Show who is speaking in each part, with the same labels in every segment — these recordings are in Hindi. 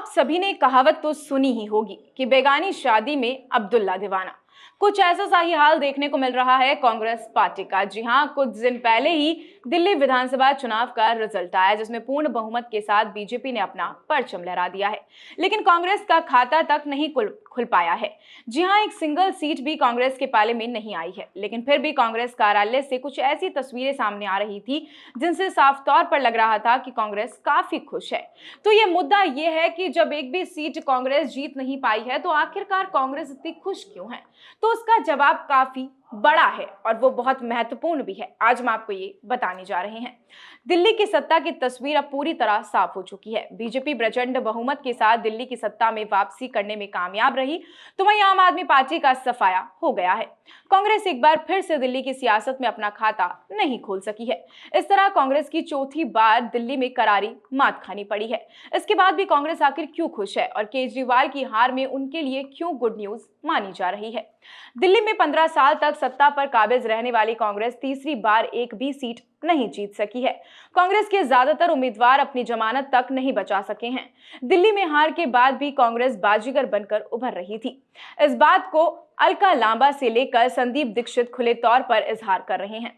Speaker 1: आप सभी ने कहावत तो सुनी ही होगी कि बेगानी शादी में अब्दुल्ला दीवाना। कुछ ऐसा सा ही हाल देखने को मिल रहा है कांग्रेस पार्टी का। जी हां, कुछ दिन पहले ही दिल्ली विधानसभा चुनाव का रिजल्ट आया, जिसमें पूर्ण बहुमत के साथ बीजेपी ने अपना परचम लहरा दिया है। लेकिन कांग्रेस का खाता तक नहीं खुल पाया है। जी हां, एक सिंगल सीट भी कांग्रेस के पाले में नहीं आई है। लेकिन फिर भी कांग्रेस कार्यालय से कुछ ऐसी तस्वीरें सामने आ रही थी जिनसे साफ तौर पर लग रहा था कि कांग्रेस काफी खुश है। तो ये मुद्दा ये है कि जब एक भी सीट कांग्रेस जीत नहीं पाई है तो आखिरकार कांग्रेस इतनी खुश क्यों है। तो उसका जवाब काफी बड़ा है और वो बहुत महत्वपूर्ण भी है। आज हम आपको ये बताने जा रहे हैं। दिल्ली की सत्ता की तस्वीर अब पूरी तरह साफ हो चुकी है। बीजेपी प्रचंड बहुमत के साथ दिल्ली की सत्ता में वापसी करने में कामयाब रही, तो वहीं आम आदमी पार्टी का सफाया हो गया है। कांग्रेस एक बार फिर से दिल्ली की सियासत में अपना खाता नहीं खोल सकी है। इस तरह कांग्रेस की चौथी बार दिल्ली में करारी मात खानी पड़ी है। इसके बाद भी कांग्रेस आखिर क्यों खुश है और केजरीवाल की हार में उनके लिए क्यों गुड न्यूज मानी जा रही है। दिल्ली में 15 साल तक सत्ता पर काबिज रहने वाली कांग्रेस तीसरी बार एक भी सीट नहीं जीत सकी है। कांग्रेस के ज्यादातर उम्मीदवार अपनी जमानत तक नहीं बचा सके हैं। दिल्ली में हार के बाद भी कांग्रेस बाजीगर बनकर उभर रही थी। इस बात को अलका लांबा से लेकर संदीप दीक्षित खुले तौर पर इजहार कर रहे हैं।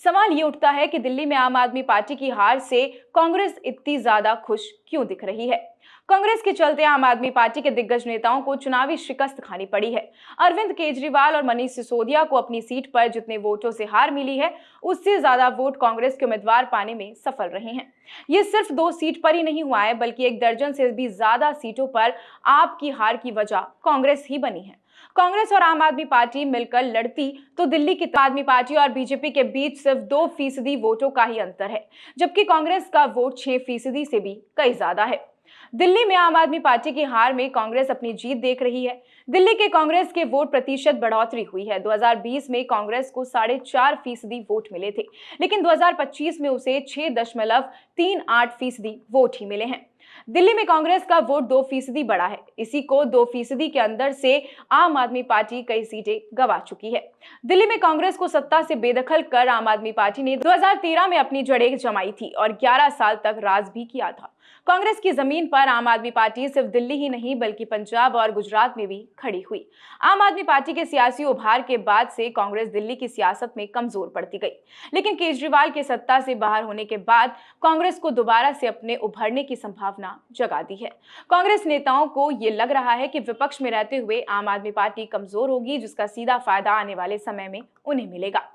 Speaker 1: सवाल ये उठता है कि दिल्ली में आम आदमी पार्टी की हार से कांग्रेस इतनी ज्यादा खुश क्यों दिख रही है। कांग्रेस के चलते आम आदमी पार्टी के दिग्गज नेताओं को चुनावी शिकस्त खानी पड़ी है। अरविंद केजरीवाल और मनीष सिसोदिया को अपनी सीट पर जितने वोटों से हार मिली है, उससे ज्यादा वोट कांग्रेस के उम्मीदवार पाने में सफल रहे हैं। ये सिर्फ 2 सीट पर ही नहीं हुआ है, बल्कि 1 दर्जन से भी ज्यादा सीटों पर आपकी हार की वजह कांग्रेस ही बनी है। कांग्रेस और आम आदमी पार्टी मिलकर लड़ती तो दिल्ली की आदमी पार्टी और बीजेपी के बीच सिर्फ 2% वोटों का ही अंतर है, जबकि कांग्रेस का वोट 6% से भी कई ज्यादा है। दिल्ली में आम आदमी पार्टी की हार में कांग्रेस अपनी जीत देख रही है। दिल्ली के कांग्रेस के वोट प्रतिशत बढ़ोतरी हुई है। 2020 में कांग्रेस को 4.5% वोट मिले थे, लेकिन 2025 में उसे 6.38% वोट ही मिले हैं। दिल्ली में कांग्रेस का वोट 2% बढ़ा है। इसी को 2% के अंदर से आम आदमी पार्टी कई सीटें गंवा चुकी है। दिल्ली में कांग्रेस को सत्ता से बेदखल कर आम आदमी पार्टी ने 2013 में अपनी जड़ें जमाई थी और 11 साल तक राज भी किया था। कांग्रेस की जमीन पर आम आदमी पार्टी सिर्फ दिल्ली ही नहीं बल्कि पंजाब और गुजरात में भी खड़ी हुई। आम आदमी पार्टी के सियासी उभार के बाद से कांग्रेस दिल्ली की सियासत में कमजोर पड़ती गई, लेकिन केजरीवाल के सत्ता से बाहर होने के बाद कांग्रेस को दोबारा से अपने उभरने की संभावना जगा दी है। कांग्रेस नेताओं को ये लग रहा है कि विपक्ष में रहते हुए आम आदमी पार्टी कमजोर होगी, जिसका सीधा फायदा आने वाले समय में उन्हें मिलेगा।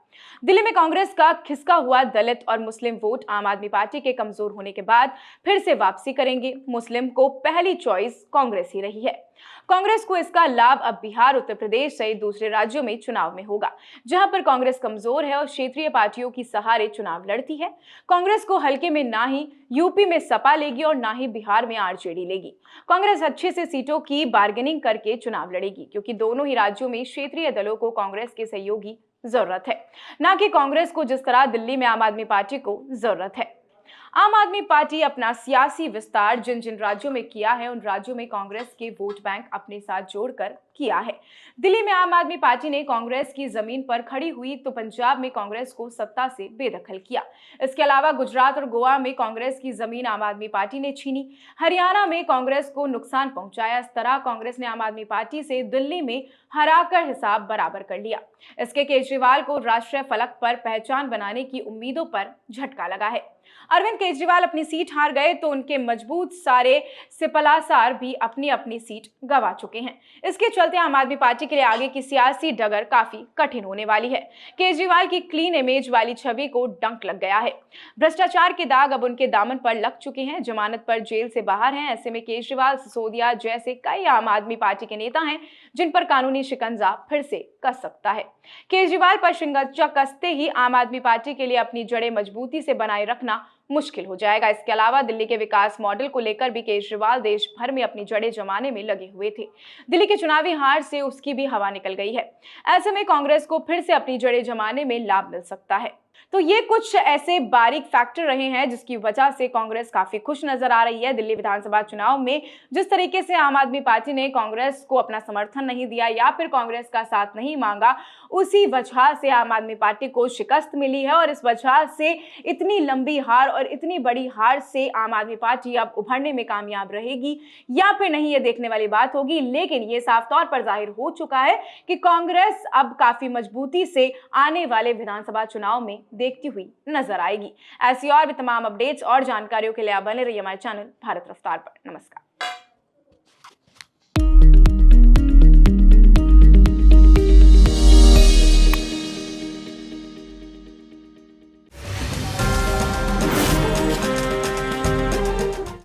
Speaker 1: दिल्ली में कांग्रेस का खिसका हुआ दलित और मुस्लिम वोट आम आदमी पार्टी के कमजोर होने के बाद फिर से वापसी करेंगे। मुस्लिम को पहली चॉइस कांग्रेस ही रही है। कांग्रेस को इसका लाभ अब बिहार, उत्तर प्रदेश सहित दूसरे राज्यों में चुनाव में होगा, जहां पर कांग्रेस कमजोर है और क्षेत्रीय पार्टियों की सहारे चुनाव लड़ती है। कांग्रेस को हल्के में ना ही यूपी में सपा लेगी और ना ही बिहार में आरजेडी लेगी। कांग्रेस अच्छे से सीटों की बार्गेनिंग करके चुनाव लड़ेगी, क्योंकि दोनों ही राज्यों में क्षेत्रीय दलों को कांग्रेस के सहयोगी जरूरत है, ना कि कांग्रेस को जिस तरह दिल्ली में आम आदमी पार्टी को जरूरत है। आम आदमी पार्टी अपना सियासी विस्तार जिन जिन राज्यों में किया है, उन राज्यों में कांग्रेस के वोट बैंक अपने साथ जोड़कर किया है। दिल्ली में आम आदमी पार्टी ने कांग्रेस की जमीन पर खड़ी हुई तो पंजाब में कांग्रेस को सत्ता से बेदखल किया। इसके अलावा गुजरात और गोवा में कांग्रेस की जमीन आम आदमी पार्टी ने छीनी। हरियाणा में कांग्रेस को नुकसान पहुंचाया। इस तरह कांग्रेस ने आम आदमी पार्टी से दिल्ली में हराकर हिसाब बराबर कर लिया। इसके केजरीवाल को राष्ट्रीय फलक पर पहचान बनाने की उम्मीदों पर झटका लगा है। अरविंद केजरीवाल अपनी सीट हार गए तो उनके मजबूत सारे सिपलासार भी अपनी अपनी सीट गंवा चुके हैं। इसके चलते आम आदमी पार्टी के लिए आगे की सियासी डगर काफी कठिन होने वाली है। केजरीवाल की क्लीन इमेज वाली छवि को डंक लग गया है। भ्रष्टाचार के दाग अब उनके दामन पर लग चुके हैं। जमानत पर जेल से बाहर हैं। ऐसे में केजरीवाल, सिसोदिया जैसे कई आम आदमी पार्टी के नेता हैं जिन पर कानूनी शिकंजा फिर से कस सकता है। केजरीवाल पर शिकंजा कसते ही आम आदमी पार्टी के लिए अपनी जड़ें मजबूती से बनाए रखना मुश्किल हो जाएगा। इसके अलावा दिल्ली के विकास मॉडल को लेकर भी केजरीवाल देश भर में अपनी जड़ें जमाने में लगे हुए थे। दिल्ली की चुनावी हार से उसकी भी हवा निकल गई है। ऐसे में कांग्रेस को फिर से अपनी जड़ें जमाने में लाभ मिल सकता है। तो ये कुछ ऐसे बारीक फैक्टर रहे हैं जिसकी वजह से कांग्रेस काफी खुश नजर आ रही है। दिल्ली विधानसभा चुनाव में जिस तरीके से आम आदमी पार्टी ने कांग्रेस को अपना समर्थन नहीं दिया या फिर कांग्रेस का साथ नहीं मांगा, उसी वजह से आम आदमी पार्टी को शिकस्त मिली है और इस वजह से इतनी लंबी हार और इतनी बड़ी हार से आम आदमी पार्टी अब उभरने में कामयाब रहेगी या फिर नहीं, ये देखने वाली बात होगी। लेकिन ये साफ तौर पर जाहिर हो चुका है कि कांग्रेस अब काफी मजबूती से आने वाले विधानसभा चुनाव में देखती हुई नजर आएगी। ऐसी और भी तमाम अपडेट्स और जानकारियों के लिए आप बने रहिए हमारे चैनल भारत रफ्तार पर। नमस्कार।